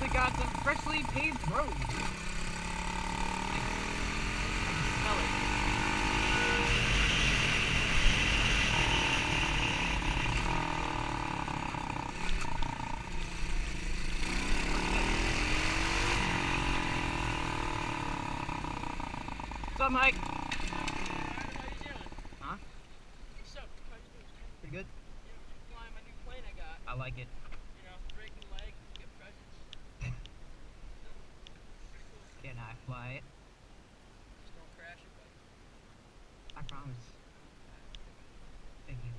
actually got some freshly paved roads. I can smell it. What's up, Mike? How you doing? Huh? What's up? How you doing? Pretty good. You know, you're flying my new plane I got. I like it. You know, break your leg, get presents. Pretty cool. Can I fly it? Just don't crash it, buddy. I promise. Thank you.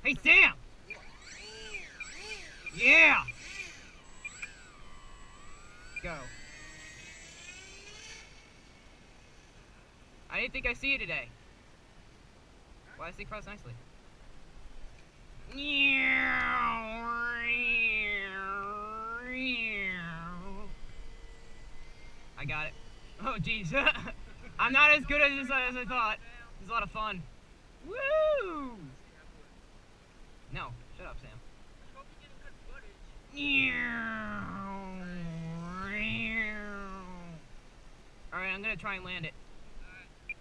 Hey, Sam! Yeah! Go. I didn't think I'd see you today. Well, I see cross nicely. I got it. Oh, jeez. I'm not as good at this as I thought. This is a lot of fun. Woo! No, shut up, Sam. I hope you get good footage. Alright, I'm gonna try and land it. The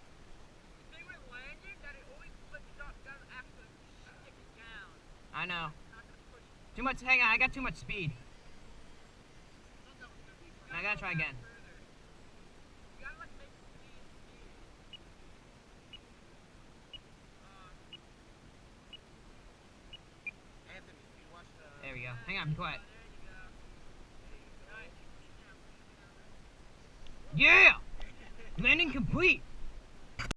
thing with landing, that it always flips up, doesn't actually stick it down. I know. Not gonna push it. Too much, hang on, I got too much speed. I thought that was gonna be fun. I gotta try again. You gotta like make speed. Anthony, you watch the... There we go. Hang on, be quiet. There you go. Yeah! Landing complete!